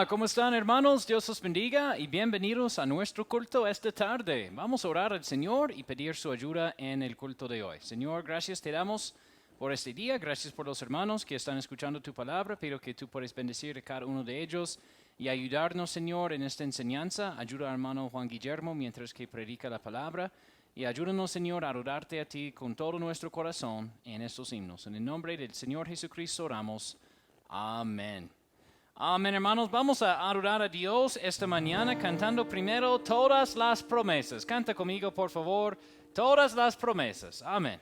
Hola, ¿cómo están hermanos? Dios os bendiga y bienvenidos a nuestro culto esta tarde. Vamos a orar al Señor y pedir su ayuda en el culto de hoy. Señor, gracias te damos por este día, gracias por los hermanos que están escuchando tu palabra. Pido que tú puedas bendecir a cada uno de ellos y ayudarnos, Señor, en esta enseñanza. Ayuda al hermano Juan Guillermo mientras que predica la palabra. Y ayúdanos, Señor, a adorarte a ti con todo nuestro corazón en estos himnos. En el nombre del Señor Jesucristo oramos. Amén. Amén, hermanos. Vamos a adorar a Dios esta mañana cantando primero todas las promesas. Canta conmigo, por favor, todas las promesas. Amén.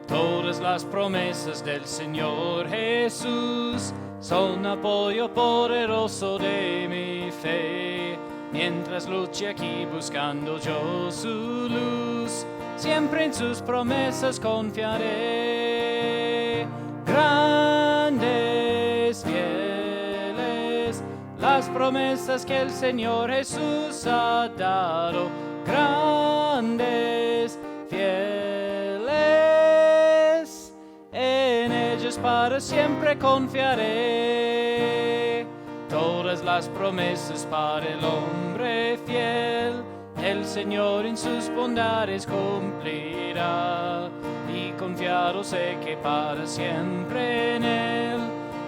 Todas las promesas del Señor Jesús son apoyo poderoso de mi fe. Mientras luche aquí buscando yo su luz, siempre en sus promesas confiaré. Grandes, fieles, las promesas que el Señor Jesús ha dado. Grandes, fieles, en ellos para siempre confiaré. Todas las promesas para el hombre fiel, el Señor en sus bondades cumplirá. Y confiado sé que para siempre en Él,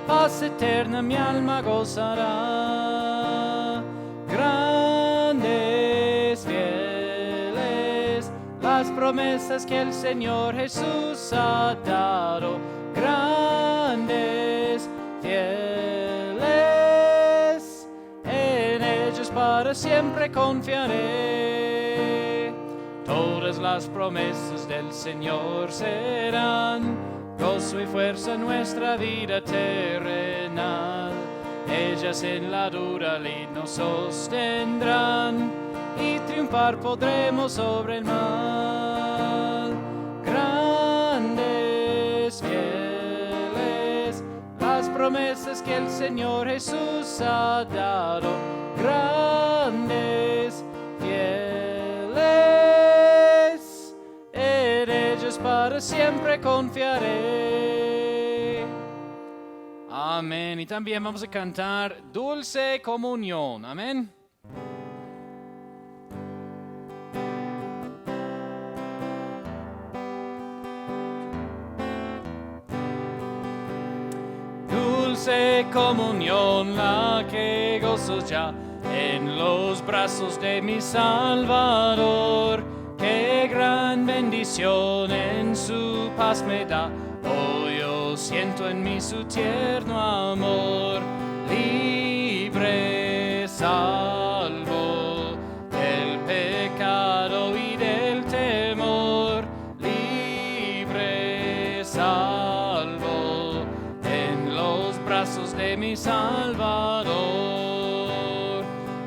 paz eterna mi alma gozará. Grandes, fieles, las promesas que el Señor Jesús ha dado. Grandes, fieles, para siempre confiaré. Todas las promesas del Señor serán gozo y fuerza en nuestra vida terrenal. Ellas en la dura lid nos sostendrán y triunfar podremos sobre el mal. Grandes, fieles, las promesas que el Señor Jesús ha dado. Grandes, fieles, en ellos para siempre confiaré. Amén. Y también vamos a cantar Dulce Comunión. Amén. Dulce comunión la que gozo ya en los brazos de mi Salvador. Qué gran bendición en su paz me da. Hoy yo siento en mí su tierno amor. Libre, salvo del pecado y del temor. Libre, salvo en los brazos de mi Salvador.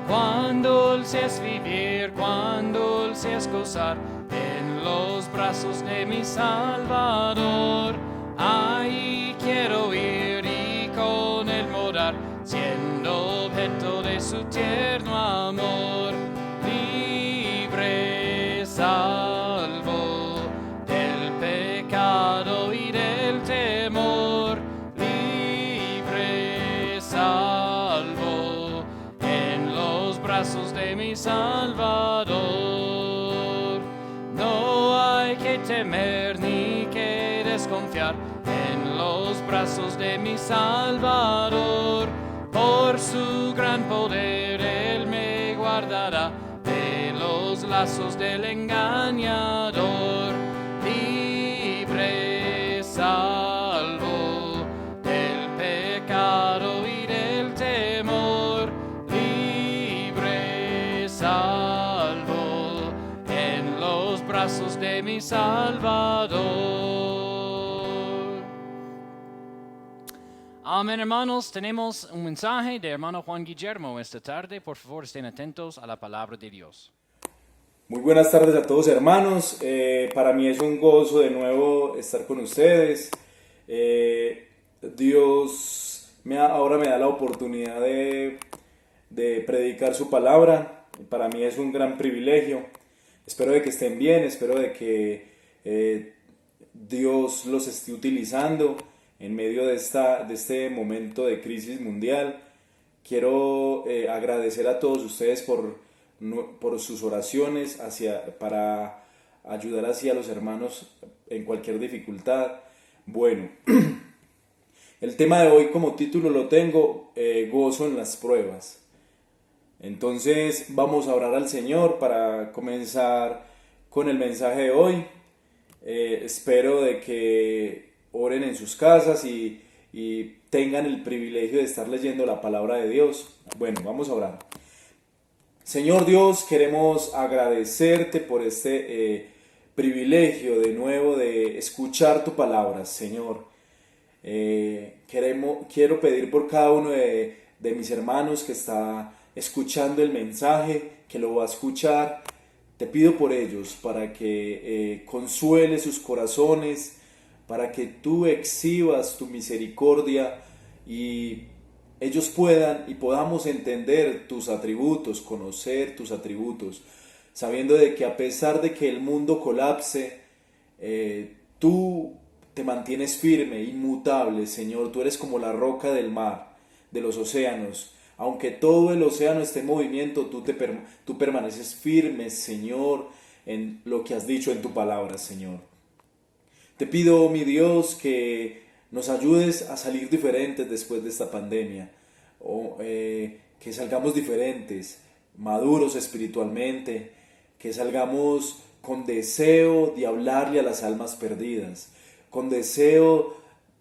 Cuán dulce es vivir, cuán dulce es gozar en los brazos de mi Salvador. Ahí quiero ir y con él morar, siendo objeto de su tierno amor. Libre, salvo del pecado y del temor. Libre, salvo en los brazos de mi Salvador. No hay que temer ni que desconfiar en los brazos de mi Salvador. Por su gran poder Él me guardará de los lazos del engañador. Libre, salvo del pecado y del temor. Libre, salvo en los brazos de mi Salvador. Amén, hermanos. Tenemos un mensaje de hermano Juan Guillermo esta tarde. Por favor, estén atentos a la palabra de Dios. Muy buenas tardes a todos, hermanos. Para mí es un gozo de nuevo estar con ustedes. Dios ahora me da la oportunidad de predicar su palabra. Para mí es un gran privilegio. Espero de que estén bien, espero de que Dios los esté utilizando en medio de este momento de crisis mundial. Quiero agradecer a todos ustedes por sus oraciones para ayudar así a los hermanos en cualquier dificultad. Bueno, el tema de hoy como título lo tengo, gozo en las pruebas. Entonces vamos a orar al Señor para comenzar con el mensaje de hoy. Espero de que oren en sus casas y tengan el privilegio de estar leyendo la palabra de Dios. Bueno, vamos a orar. Señor Dios, queremos agradecerte por este privilegio de nuevo de escuchar tu palabra, Señor. Quiero pedir por cada uno de mis hermanos que está escuchando el mensaje, que lo va a escuchar. Te pido por ellos para que consuele sus corazones, para que tú exhibas tu misericordia y ellos puedan y podamos entender tus atributos, conocer tus atributos, sabiendo de que a pesar de que el mundo colapse, tú te mantienes firme, inmutable, Señor. Tú eres como la roca del mar, de los océanos. Aunque todo el océano esté en movimiento, tú permaneces firme, Señor, en lo que has dicho en tu palabra, Señor. Te pido, mi Dios, que nos ayudes a salir diferentes después de esta pandemia, que salgamos diferentes, maduros espiritualmente, que salgamos con deseo de hablarle a las almas perdidas, con deseo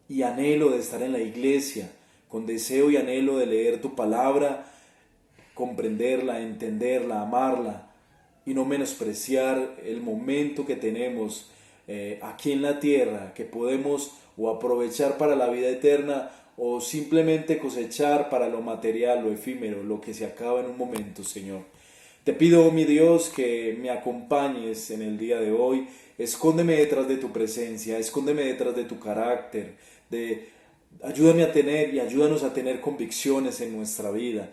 y anhelo de estar en la iglesia, con deseo y anhelo de leer tu palabra, comprenderla, entenderla, amarla y no menospreciar el momento que tenemos aquí en la tierra, que podemos o aprovechar para la vida eterna o simplemente cosechar para lo material, lo efímero, lo que se acaba en un momento, Señor. Te pido, mi Dios, que me acompañes en el día de hoy. Escóndeme detrás de tu presencia, escóndeme detrás de tu carácter, ayúdame a tener y ayúdanos a tener convicciones en nuestra vida.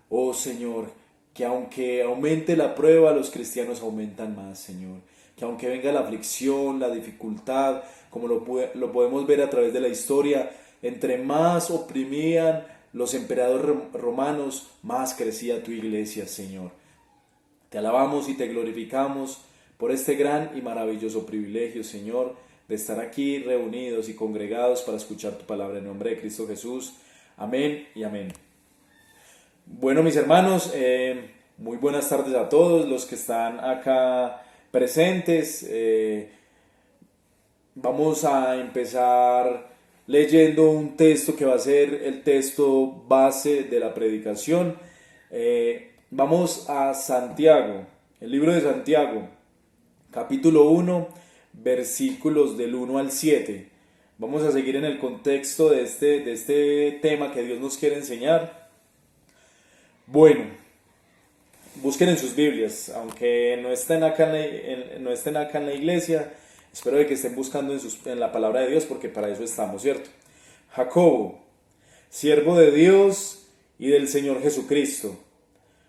Oh Señor, que aunque aumente la prueba, los cristianos aumentan más, Señor. Que aunque venga la aflicción, la dificultad, como lo podemos ver a través de la historia, entre más oprimían los emperadores romanos, más crecía tu iglesia, Señor. Te alabamos y te glorificamos por este gran y maravilloso privilegio, Señor, de estar aquí reunidos y congregados para escuchar tu palabra en nombre de Cristo Jesús. Amén y amén. Bueno, mis hermanos, muy buenas tardes a todos los que están acá presentes. Vamos a empezar leyendo un texto que va a ser el texto base de la predicación. Vamos a Santiago, el libro de Santiago, capítulo 1, versículos del 1 al 7. Vamos a seguir en el contexto de este tema que Dios nos quiere enseñar. Bueno, busquen en sus Biblias, aunque no estén acá en la iglesia, espero de que estén buscando en la palabra de Dios, porque para eso estamos, ¿cierto? Jacobo, siervo de Dios y del Señor Jesucristo,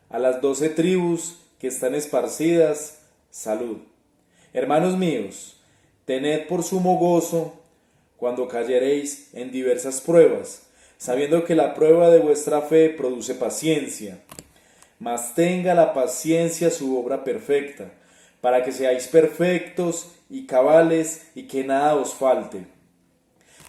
a las 12 tribus que están esparcidas, salud. Hermanos míos, tened por sumo gozo cuando cayereis en diversas pruebas, sabiendo que la prueba de vuestra fe produce paciencia. Mas tenga la paciencia su obra perfecta, para que seáis perfectos y cabales y que nada os falte.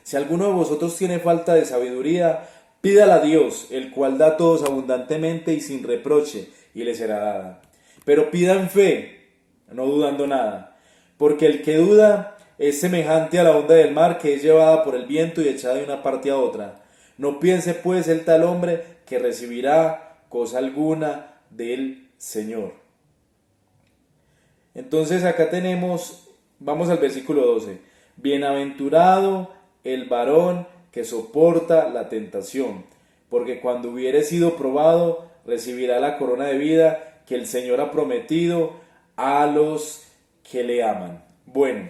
Si alguno de vosotros tiene falta de sabiduría, pídala a Dios, el cual da a todos abundantemente y sin reproche, y le será dada. Pero pida en fe, no dudando nada, porque el que duda es semejante a la onda del mar que es llevada por el viento y echada de una parte a otra. No piense pues el tal hombre que recibirá cosa alguna del Señor. Entonces acá vamos al versículo 12. Bienaventurado el varón que soporta la tentación, porque cuando hubiere sido probado, recibirá la corona de vida que el Señor ha prometido a los que le aman. Bueno,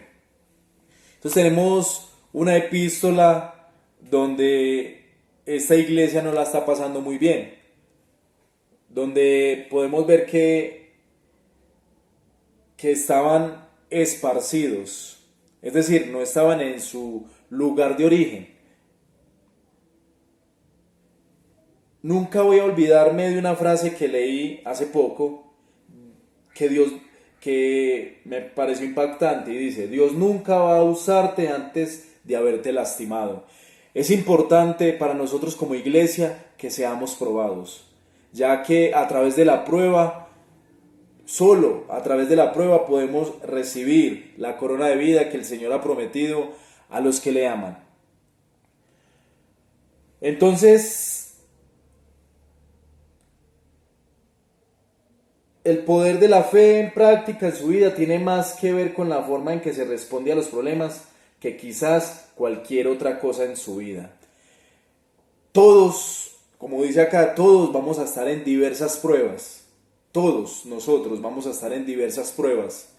entonces tenemos una epístola donde esta iglesia no la está pasando muy bien, donde podemos ver que que estaban esparcidos, es decir, no estaban en su lugar de origen. Nunca voy a olvidarme de una frase que leí hace poco, que me pareció impactante y dice: Dios nunca va a usarte antes de haberte lastimado. Es importante para nosotros como iglesia que seamos probados, ya que a través de la prueba, solo a través de la prueba podemos recibir la corona de vida que el Señor ha prometido a los que le aman. Entonces, el poder de la fe en práctica en su vida tiene más que ver con la forma en que se responde a los problemas que quizás cualquier otra cosa en su vida. Todos, como dice acá, todos vamos a estar en diversas pruebas. Todos nosotros vamos a estar en diversas pruebas.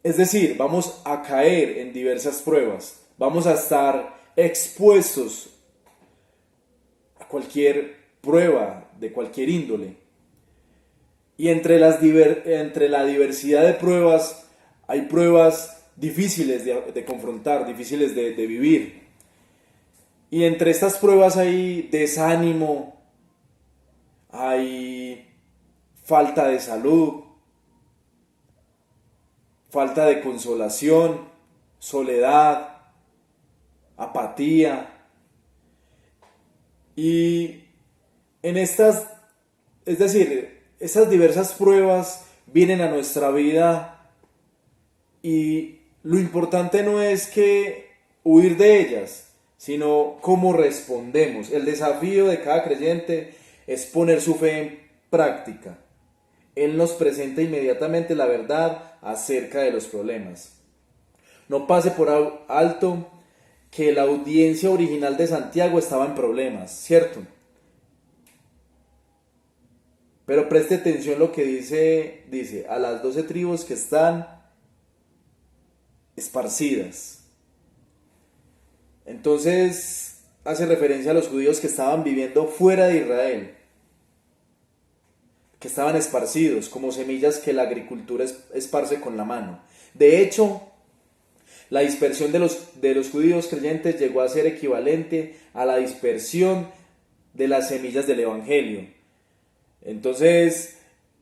Es decir, vamos a caer en diversas pruebas. Vamos a estar expuestos a cualquier prueba de cualquier índole. Y entre la diversidad de pruebas, hay pruebas difíciles de confrontar, difíciles de vivir. Y entre estas pruebas hay desánimo, hay falta de salud, falta de consolación, soledad, apatía. Y en estas diversas pruebas vienen a nuestra vida y lo importante no es que huir de ellas, sino cómo respondemos. El desafío de cada creyente es poner su fe en práctica. Él nos presenta inmediatamente la verdad acerca de los problemas. No pase por alto que la audiencia original de Santiago estaba en problemas, ¿cierto? Pero preste atención lo que dice a las 12 tribus que están esparcidas. Entonces hace referencia a los judíos que estaban viviendo fuera de Israel, que estaban esparcidos como semillas que la agricultura esparce con la mano. De hecho, la dispersión de los judíos creyentes llegó a ser equivalente a la dispersión de las semillas del Evangelio. Entonces,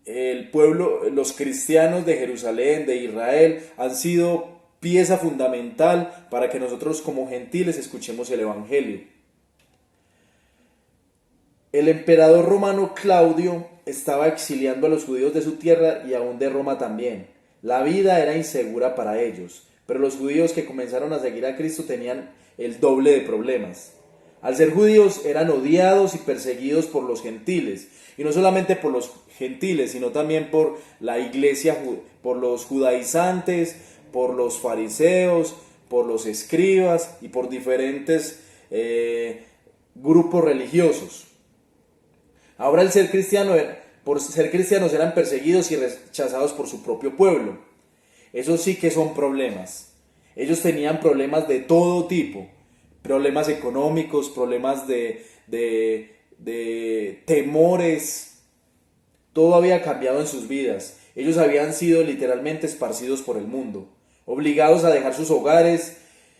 el pueblo, los cristianos de Jerusalén, de Israel, han sido pieza fundamental para que nosotros como gentiles escuchemos el Evangelio. El emperador romano Claudio estaba exiliando a los judíos de su tierra y aún de Roma también. La vida era insegura para ellos, pero los judíos que comenzaron a seguir a Cristo tenían el doble de problemas. Al ser judíos eran odiados y perseguidos por los gentiles, y no solamente por los gentiles, sino también por la iglesia, por los judaizantes, por los fariseos, por los escribas y por diferentes grupos religiosos. Ahora por ser cristianos eran perseguidos y rechazados por su propio pueblo. Eso sí que son problemas. Ellos tenían problemas de todo tipo, problemas económicos, problemas de temores. Todo había cambiado en sus vidas. Ellos habían sido literalmente esparcidos por el mundo, obligados a dejar sus hogares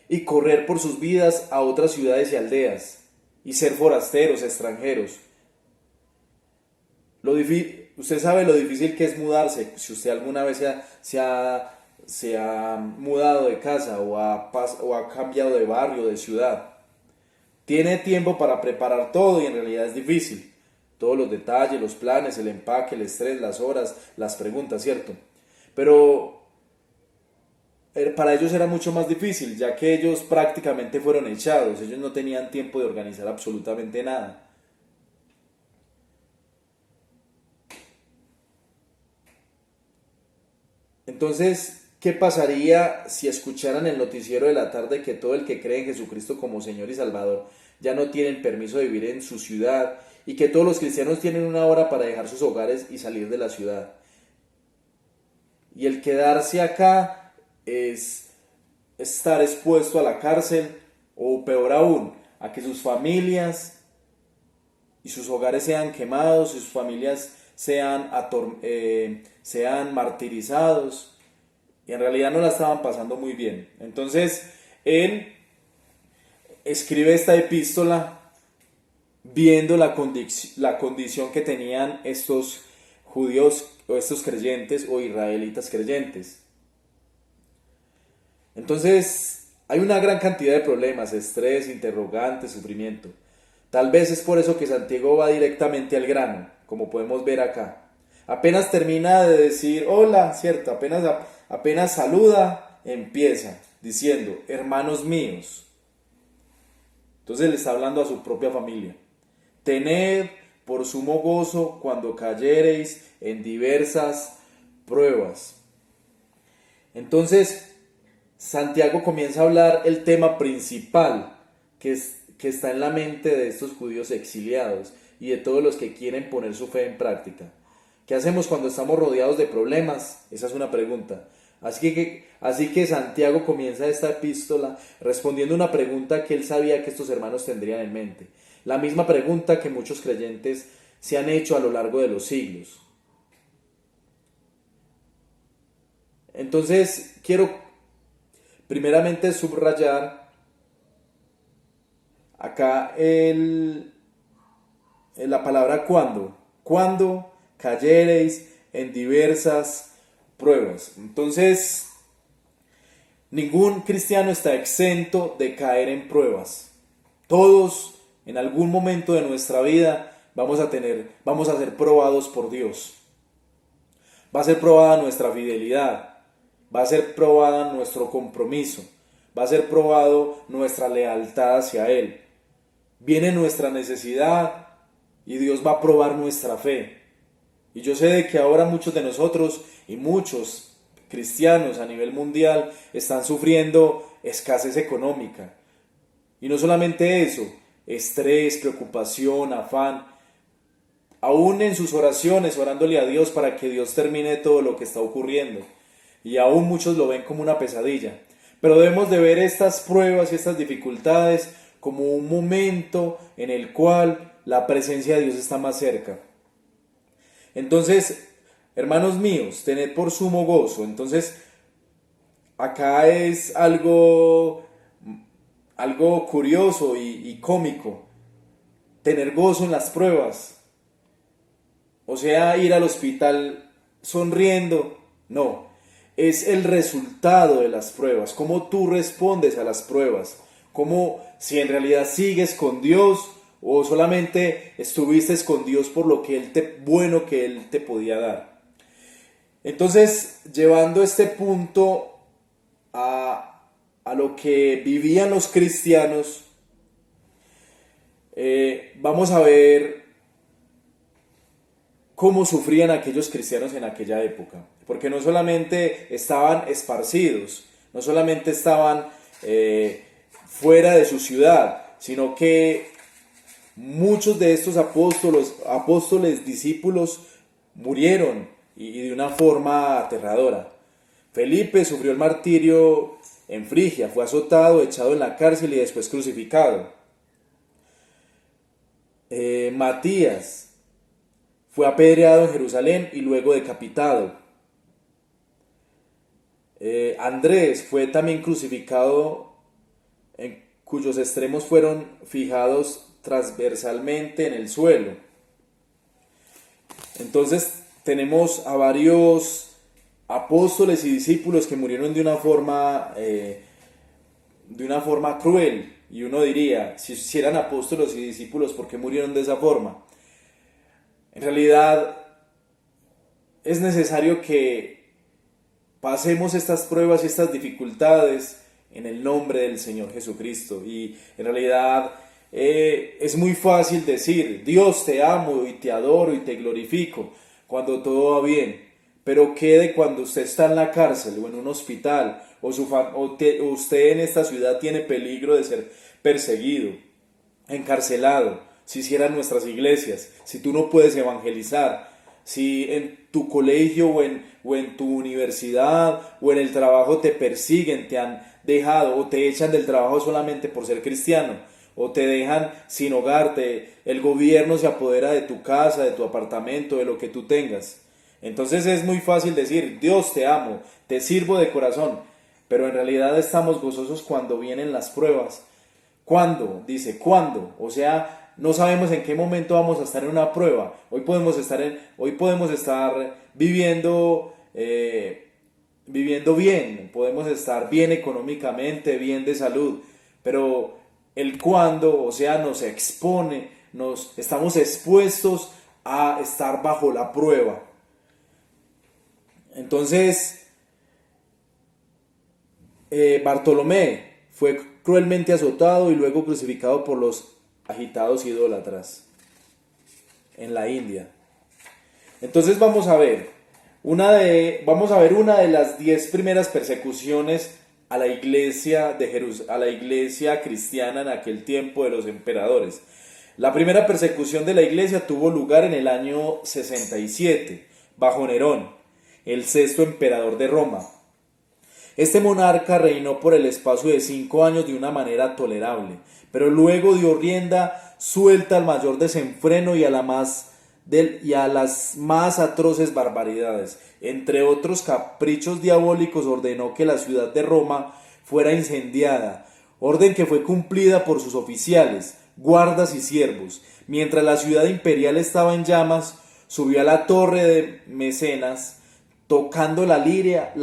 y correr por sus vidas a otras ciudades y aldeas, y ser forasteros, extranjeros. Usted sabe lo difícil que es mudarse. Si usted alguna vez se ha mudado de casa o ha cambiado de barrio, de ciudad, tiene tiempo para preparar todo y en realidad es difícil. Todos los detalles, los planes, el empaque, el estrés, las horas, las preguntas, ¿cierto? Pero para ellos era mucho más difícil, ya que ellos prácticamente fueron echados. Ellos no tenían tiempo de organizar absolutamente nada. Entonces, ¿qué pasaría si escucharan el noticiero de la tarde que todo el que cree en Jesucristo como Señor y Salvador ya no tienen permiso de vivir en su ciudad y que todos los cristianos tienen una hora para dejar sus hogares y salir de la ciudad? Y el quedarse acá es estar expuesto a la cárcel o peor aún, a que sus familias y sus hogares sean quemados y sus familias sean martirizados, y en realidad no la estaban pasando muy bien. Entonces, él escribe esta epístola viendo la condición que tenían estos judíos o estos creyentes o israelitas creyentes. Entonces, hay una gran cantidad de problemas, estrés, interrogantes, sufrimiento. Tal vez es por eso que Santiago va directamente al grano, como podemos ver acá. Apenas termina de decir hola, ¿cierto? Apenas saluda, empieza diciendo, hermanos míos. Entonces le está hablando a su propia familia. Tened por sumo gozo cuando cayereis en diversas pruebas. Entonces, Santiago comienza a hablar el tema principal que está en la mente de estos judíos exiliados y de todos los que quieren poner su fe en práctica. ¿Qué hacemos cuando estamos rodeados de problemas? Esa es una pregunta. Así que Santiago comienza esta epístola respondiendo una pregunta que él sabía que estos hermanos tendrían en mente. La misma pregunta que muchos creyentes se han hecho a lo largo de los siglos. Entonces, quiero primeramente subrayar acá la palabra cuando. Cuando cayereis en diversas pruebas. Entonces, ningún cristiano está exento de caer en pruebas. Todos, en algún momento de nuestra vida, vamos a ser probados por Dios. Va a ser probada nuestra fidelidad, va a ser probada nuestro compromiso, va a ser probado nuestra lealtad hacia Él. Viene nuestra necesidad y Dios va a probar nuestra fe. Y yo sé de que ahora muchos de nosotros y muchos cristianos a nivel mundial están sufriendo escasez económica. Y no solamente eso, estrés, preocupación, afán. Aún en sus oraciones, orándole a Dios para que Dios termine todo lo que está ocurriendo. Y aún muchos lo ven como una pesadilla. Pero debemos de ver estas pruebas y estas dificultades como un momento en el cual la presencia de Dios está más cerca. Entonces, hermanos míos, tened por sumo gozo. Entonces, acá es algo curioso y cómico. Tener gozo en las pruebas. O sea, ir al hospital sonriendo. No, es el resultado de las pruebas. Cómo tú respondes a las pruebas. Cómo si en realidad sigues con Dios o solamente estuviste con Dios por lo que bueno que Él te podía dar. Entonces, llevando este punto a lo que vivían los cristianos, vamos a ver cómo sufrían aquellos cristianos en aquella época. Porque no solamente estaban esparcidos, no solamente estaban fuera de su ciudad, sino que muchos de estos apóstoles, discípulos, murieron y de una forma aterradora. Felipe sufrió el martirio en Frigia, fue azotado, echado en la cárcel y después crucificado. Matías fue apedreado en Jerusalén y luego decapitado. Andrés fue también crucificado, en cuyos extremos fueron fijados transversalmente en el suelo. Entonces tenemos a varios apóstoles y discípulos que murieron de una forma cruel. Y uno diría, si eran apóstoles y discípulos, ¿por qué murieron de esa forma? En realidad es necesario que pasemos estas pruebas y estas dificultades en el nombre del Señor Jesucristo. Y en realidad es muy fácil decir, Dios te amo y te adoro y te glorifico cuando todo va bien. Pero ¿qué de cuando usted está en la cárcel o en un hospital o usted en esta ciudad tiene peligro de ser perseguido, encarcelado? Si cierran nuestras iglesias, si tú no puedes evangelizar, si en tu colegio o en tu universidad o en el trabajo te persiguen, te han dejado o te echan del trabajo solamente por ser cristiano, o te dejan sin hogar, el gobierno se apodera de tu casa, de tu apartamento, de lo que tú tengas. Entonces es muy fácil decir, Dios te amo, te sirvo de corazón, pero en realidad estamos gozosos cuando vienen las pruebas. ¿Cuándo? Dice, ¿cuándo? O sea, no sabemos en qué momento vamos a estar en una prueba. Hoy podemos estar viviendo bien, podemos estar bien económicamente, bien de salud, pero el cuándo, o sea, nos expone, estamos expuestos a estar bajo la prueba. Entonces, Bartolomé fue cruelmente azotado y luego crucificado por los agitados idólatras en la India. Entonces vamos a ver una de las 10 primeras persecuciones a la iglesia a la iglesia cristiana en aquel tiempo de los emperadores. La primera persecución de la iglesia tuvo lugar en el año 67, bajo Nerón, el sexto emperador de Roma. Este monarca reinó por el espacio de 5 años de una manera tolerable, pero luego dio rienda suelta al mayor desenfreno y a las más atroces barbaridades. Entre otros caprichos diabólicos, ordenó que la ciudad de Roma fuera incendiada, orden que fue cumplida por sus oficiales, guardas y siervos. Mientras la ciudad imperial estaba en llamas, subió a la torre de Mecenas, tocando la lira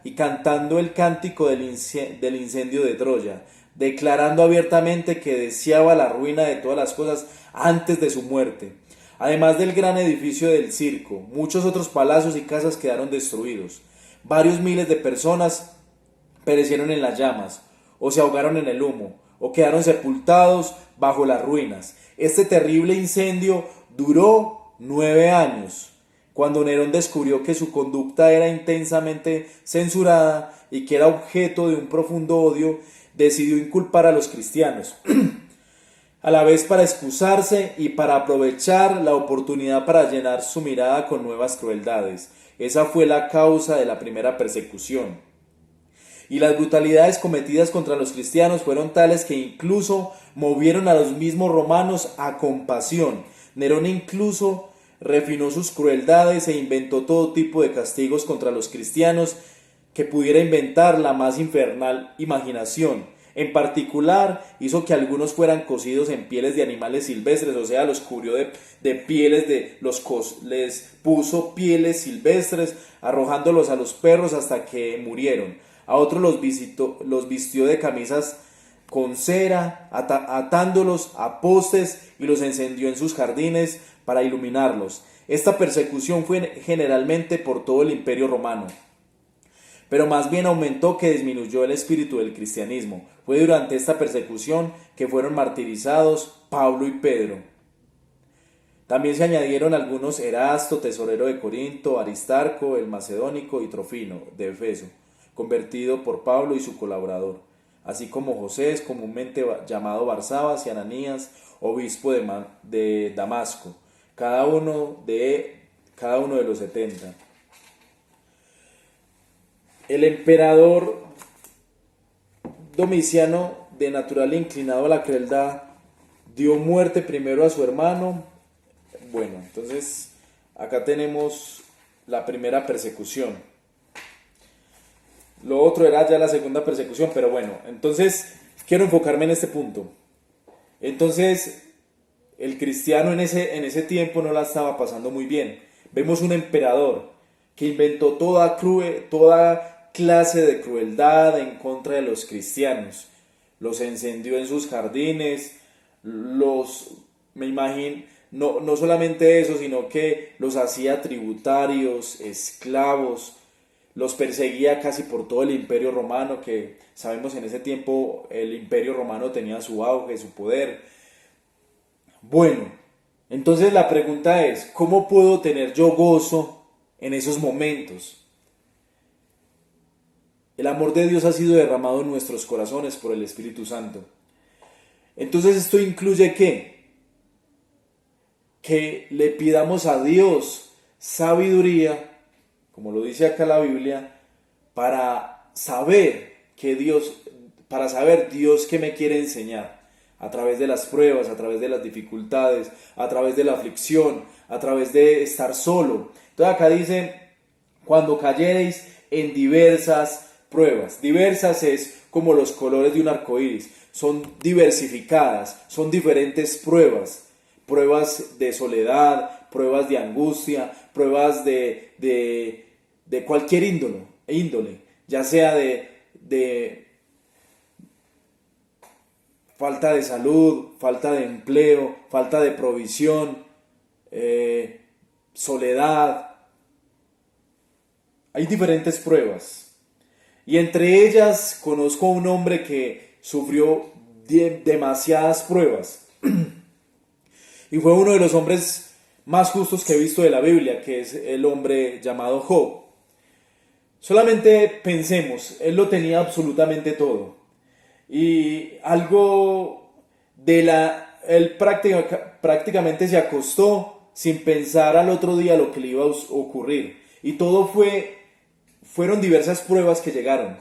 y cantando el cántico del incendio de Troya, declarando abiertamente que deseaba la ruina de todas las cosas antes de su muerte. Además del gran edificio del circo, muchos otros palacios y casas quedaron destruidos. Varios miles de personas perecieron en las llamas, o se ahogaron en el humo, o quedaron sepultados bajo las ruinas. Este terrible incendio duró 9 años, cuando Nerón descubrió que su conducta era intensamente censurada y que era objeto de un profundo odio, decidió inculpar a los cristianos, a la vez para excusarse y para aprovechar la oportunidad para llenar su mirada con nuevas crueldades. Esa fue la causa de la primera persecución. Y las brutalidades cometidas contra los cristianos fueron tales que incluso movieron a los mismos romanos a compasión. Nerón incluso refinó sus crueldades e inventó todo tipo de castigos contra los cristianos que pudiera inventar la más infernal imaginación. En particular, hizo que algunos fueran cocidos en pieles de animales silvestres, o sea, los cubrió de pieles les puso pieles silvestres, arrojándolos a los perros hasta que murieron. A otros los vistió de camisas con cera, atándolos a postes, y los encendió en sus jardines para iluminarlos. Esta persecución fue generalmente por todo el Imperio Romano, pero más bien aumentó que disminuyó el espíritu del cristianismo. Fue durante esta persecución que fueron martirizados Pablo y Pedro. También se añadieron algunos: Erasto, tesorero de Corinto, Aristarco, el macedónico, y Trofimo, de Efeso, convertido por Pablo y su colaborador, así como José, comúnmente llamado Barsabas, y Ananías, obispo de Damasco, cada uno de los 70. El emperador Domiciano, de natural inclinado a la crueldad, dio muerte primero a su hermano. Bueno, entonces acá tenemos la primera persecución. Lo otro era ya la segunda persecución, pero bueno, entonces quiero enfocarme en este punto. Entonces, el cristiano en ese tiempo no la estaba pasando muy bien. Vemos un emperador que inventó toda clase de crueldad en contra de los cristianos. Los encendió en sus jardines, me imagino, no solamente eso, sino que los hacía tributarios, esclavos, los perseguía casi por todo el Imperio Romano, que sabemos en ese tiempo el Imperio Romano tenía su auge, su poder. Bueno, entonces la pregunta es, ¿cómo puedo tener yo gozo en esos momentos? El amor de Dios ha sido derramado en nuestros corazones por el Espíritu Santo. Entonces esto incluye ¿qué? Que le pidamos a Dios sabiduría, como lo dice acá la Biblia, para saber Dios qué me quiere enseñar. a través de las pruebas, a través de las dificultades, a través de la aflicción, a través de estar solo. Entonces acá dice, cuando cayereis en diversas pruebas. Diversas es como los colores de un arco iris, son diversificadas, son diferentes pruebas. Pruebas de soledad, pruebas de angustia, pruebas de cualquier índole, ya sea de falta de salud, falta de empleo, falta de provisión, soledad. Hay diferentes pruebas. Y entre ellas conozco a un hombre que sufrió demasiadas pruebas. Y fue uno de los hombres más justos que he visto de la Biblia, que es el hombre llamado Job. Solamente pensemos, él lo tenía absolutamente todo. Y algo él prácticamente se acostó sin pensar al otro día lo que le iba a ocurrir. Y todo fueron diversas pruebas que llegaron.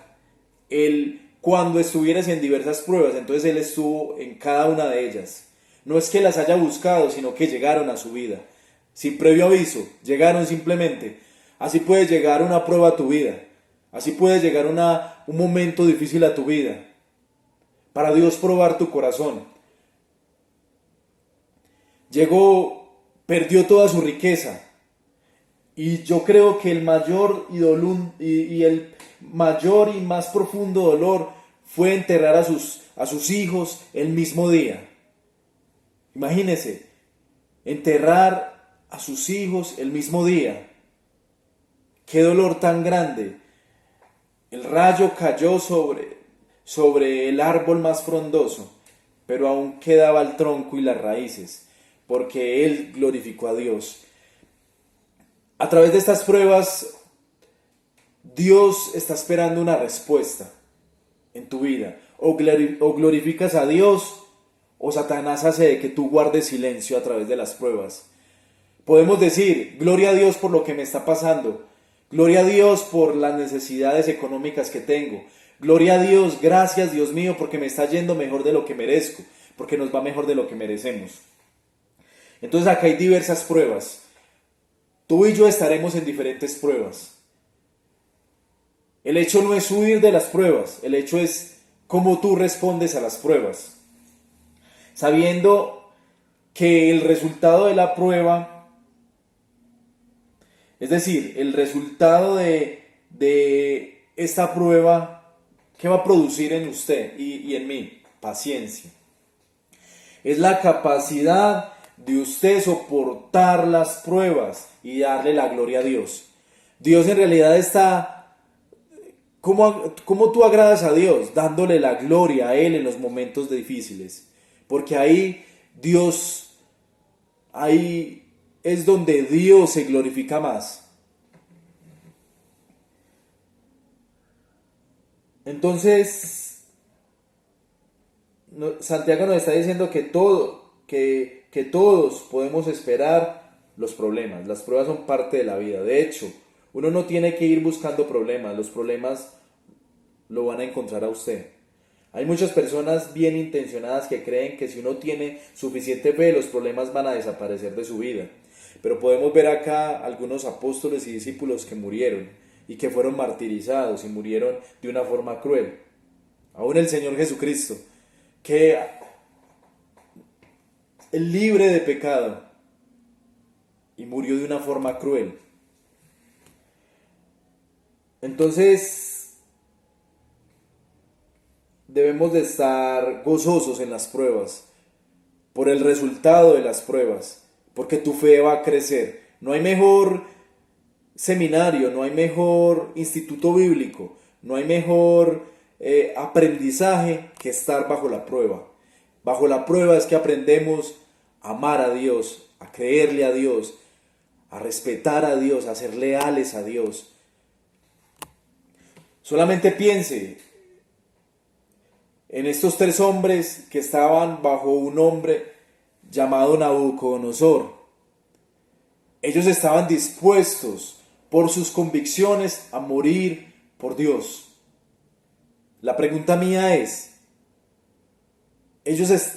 Cuando estuvieras en diversas pruebas, entonces él estuvo en cada una de ellas. No es que las haya buscado, sino que llegaron a su vida. Sin previo aviso, llegaron simplemente. Así puede llegar una prueba a tu vida. Así puede llegar un momento difícil a tu vida. Para Dios probar tu corazón. Perdió toda su riqueza. Y yo creo que el mayor y el mayor y más profundo dolor fue enterrar a sus hijos el mismo día. Imagínese, enterrar a sus hijos el mismo día. Qué dolor tan grande. El rayo cayó sobre el árbol más frondoso, pero aún quedaba el tronco y las raíces, porque él glorificó a Dios. A través de estas pruebas, Dios está esperando una respuesta en tu vida. O glorificas a Dios, o Satanás hace de que tú guardes silencio a través de las pruebas. Podemos decir, gloria a Dios por lo que me está pasando. Gloria a Dios por las necesidades económicas que tengo. Gloria a Dios, gracias Dios mío, porque me está yendo mejor de lo que merezco, porque nos va mejor de lo que merecemos. Entonces acá hay diversas pruebas. Tú y yo estaremos en diferentes pruebas. El hecho no es huir de las pruebas, el hecho es cómo tú respondes a las pruebas. Sabiendo que el resultado de la prueba, es decir, el resultado de esta prueba, ¿qué va a producir en usted y en mí? Paciencia. Es la capacidad de usted soportar las pruebas y darle la gloria a Dios. Dios en realidad está... ¿Cómo tú agradas a Dios? Dándole la gloria a Él en los momentos difíciles. Porque ahí es donde Dios se glorifica más. Entonces, Santiago nos está diciendo que todos podemos esperar los problemas. Las pruebas son parte de la vida. De hecho, uno no tiene que ir buscando problemas. Los problemas lo van a encontrar a usted. Hay muchas personas bien intencionadas que creen que si uno tiene suficiente fe, los problemas van a desaparecer de su vida. Pero podemos ver acá algunos apóstoles y discípulos que murieron y que fueron martirizados y murieron de una forma cruel. Aún el Señor Jesucristo, que es libre de pecado y murió de una forma cruel. Entonces, debemos de estar gozosos en las pruebas, por el resultado de las pruebas, porque tu fe va a crecer. No hay mejor seminario, no hay mejor instituto bíblico, no hay mejor aprendizaje que estar bajo la prueba. Bajo la prueba es que aprendemos a amar a Dios, a creerle a Dios, a respetar a Dios, a ser leales a Dios. Solamente piense en estos tres hombres que estaban bajo un hombre llamado Nabucodonosor. Ellos estaban dispuestos por sus convicciones a morir por Dios. La pregunta mía es,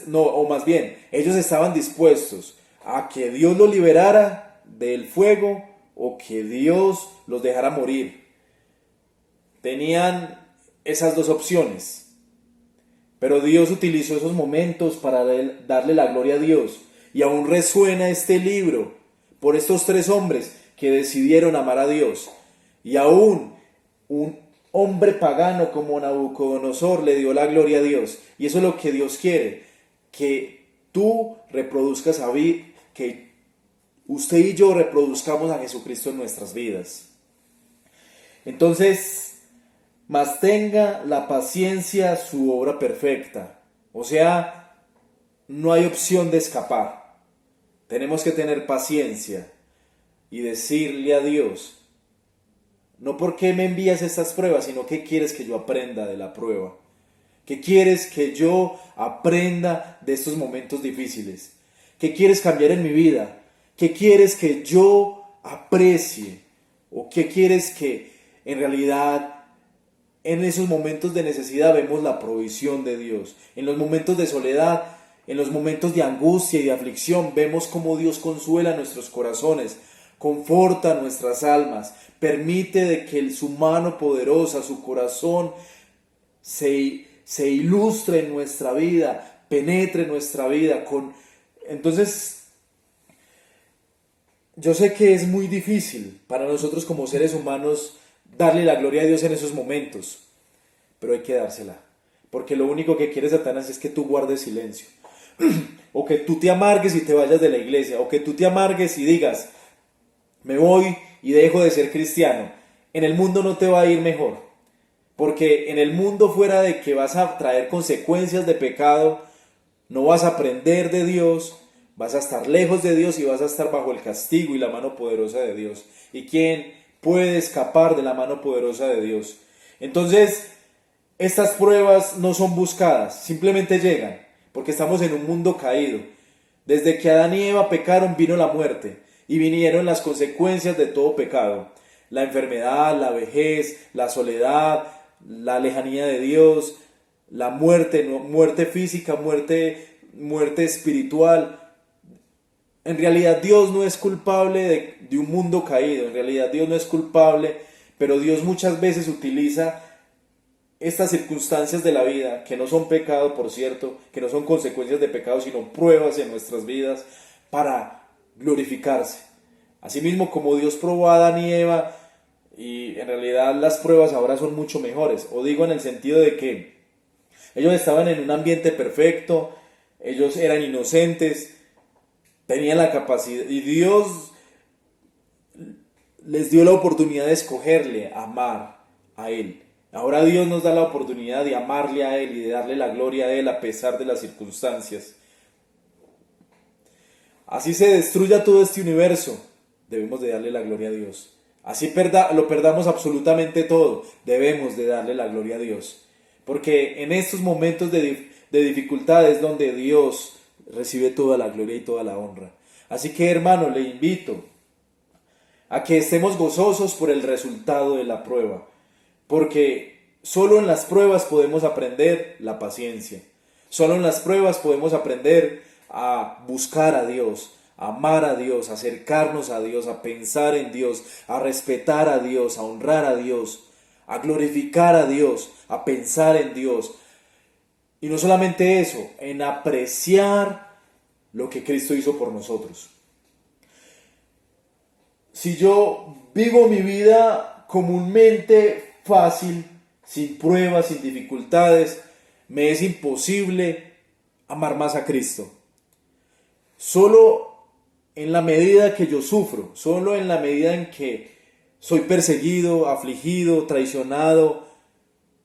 no, o más bien, ellos estaban dispuestos a que Dios los liberara del fuego o que Dios los dejara morir. Tenían esas dos opciones, pero Dios utilizó esos momentos para darle la gloria a Dios. Y aún resuena este libro por estos tres hombres que decidieron amar a Dios. Y aún un hombre pagano como Nabucodonosor le dio la gloria a Dios. Y eso es lo que Dios quiere, que tú reproduzcas que usted y yo reproduzcamos a Jesucristo en nuestras vidas. Entonces, mas tenga la paciencia su obra perfecta. O sea, no hay opción de escapar. Tenemos que tener paciencia y decirle a Dios, no por qué me envías estas pruebas, sino qué quieres que yo aprenda de la prueba. ¿Qué quieres que yo aprenda de estos momentos difíciles? ¿Qué quieres cambiar en mi vida? ¿Qué quieres que yo aprecie? ¿O qué quieres que en realidad en esos momentos de necesidad vemos la provisión de Dios? En los momentos de soledad, en los momentos de angustia y de aflicción, vemos cómo Dios consuela nuestros corazones, conforta nuestras almas, permite de que su mano poderosa, su corazón, se ilustre en nuestra vida, penetre en nuestra vida. Entonces, yo sé que es muy difícil para nosotros como seres humanos darle la gloria a Dios en esos momentos, pero hay que dársela, porque lo único que quiere Satanás es que tú guardes silencio, o que tú te amargues y te vayas de la iglesia, o que tú te amargues y digas, me voy y dejo de ser cristiano. En el mundo no te va a ir mejor, porque en el mundo, fuera de que vas a traer consecuencias de pecado, no vas a aprender de Dios, vas a estar lejos de Dios y vas a estar bajo el castigo y la mano poderosa de Dios. ¿Y quién puede escapar de la mano poderosa de Dios? Entonces, estas pruebas no son buscadas, simplemente llegan, porque estamos en un mundo caído. Desde que Adán y Eva pecaron vino la muerte y vinieron las consecuencias de todo pecado. La enfermedad, la vejez, la soledad, la lejanía de Dios, la muerte, muerte física, muerte espiritual. En realidad Dios no es culpable de un mundo caído, en realidad Dios no es culpable, pero Dios muchas veces utiliza estas circunstancias de la vida, que no son pecado, por cierto, que no son consecuencias de pecado, sino pruebas en nuestras vidas, para glorificarse. Asimismo, como Dios probó a Adán y Eva, y en realidad las pruebas ahora son mucho mejores, o digo en el sentido de que ellos estaban en un ambiente perfecto, ellos eran inocentes, tenían la capacidad, y Dios les dio la oportunidad de escogerle, amar a Él. Ahora Dios nos da la oportunidad de amarle a Él y de darle la gloria a Él a pesar de las circunstancias. Así se destruya todo este universo, debemos de darle la gloria a Dios. Así lo perdamos absolutamente todo, debemos de darle la gloria a Dios. Porque en estos momentos de dificultad es donde Dios recibe toda la gloria y toda la honra. Así que, hermano, le invito a que estemos gozosos por el resultado de la prueba, porque solo en las pruebas podemos aprender la paciencia, solo en las pruebas podemos aprender a buscar a Dios, a amar a Dios, a acercarnos a Dios, a pensar en Dios, a respetar a Dios, a honrar a Dios, a glorificar a Dios, a pensar en Dios. Y no solamente eso, en apreciar lo que Cristo hizo por nosotros. Si yo vivo mi vida comúnmente fácil, sin pruebas, sin dificultades, me es imposible amar más a Cristo. Solo en la medida que yo sufro, solo en la medida en que soy perseguido, afligido, traicionado,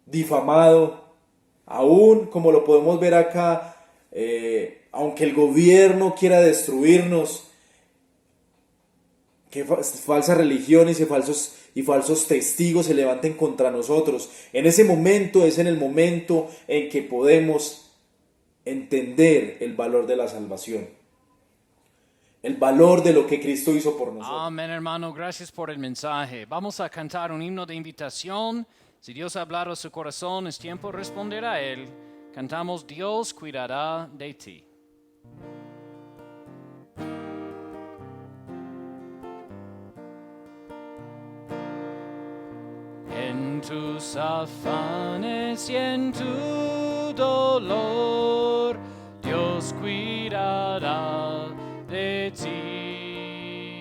difamado, aún como lo podemos ver acá, aunque el gobierno quiera destruirnos, que falsas religiones y falsos testigos se levanten contra nosotros, en ese momento es en el momento en que podemos entender el valor de la salvación, el valor de lo que Cristo hizo por nosotros. Amén, hermano, gracias por el mensaje. Vamos a cantar un himno de invitación. Si Dios ha hablado a su corazón, es tiempo de responder a Él. Cantamos Dios cuidará de ti. En tus afanes y en tu dolor, Dios cuidará de ti.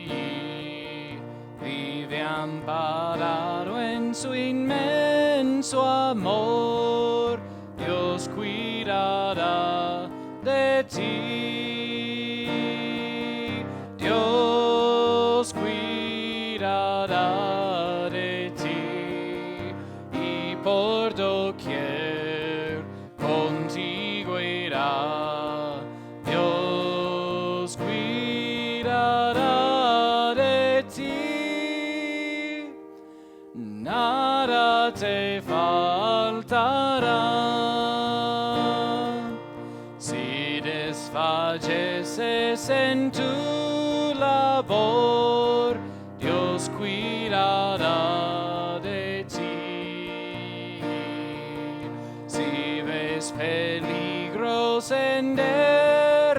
Vive amparado en su inmenso amor, Dios cuidará de ti. Dios cuidará de ti y por doquier contigo irá. Dios cuidará de ti, nada te faltará. Si desfalleces en tu labor, Dios cuidará de ti. Si ves peligros en derredor,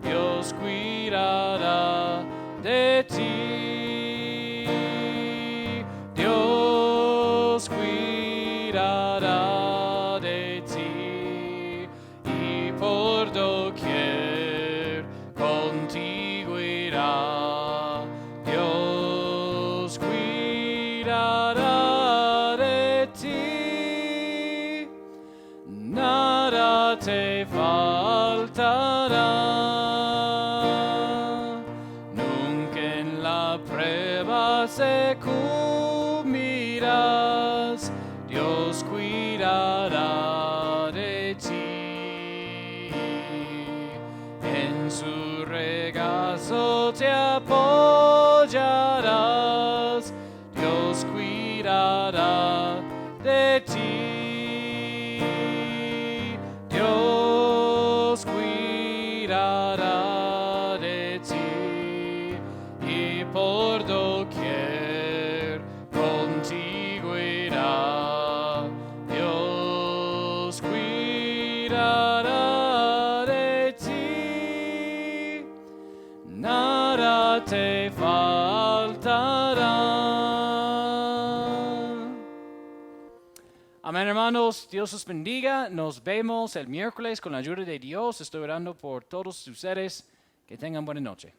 Dios cuidará de ti. Dios cuidará de ti y por doquier contigo irá. Dios cuidará de ti, nada te faltará. Nunca en la prueba sucumbirás, Dios cuidará de ti. En su regazo te apoyarás, Dios cuidará de ti. Dios cuidará de ti y por doquier contigo irá. Dios cuidará de ti, nada te faltará. Amén, hermanos. Dios os bendiga. Nos vemos el miércoles con la ayuda de Dios. Estoy orando por todos ustedes. Que tengan buena noche.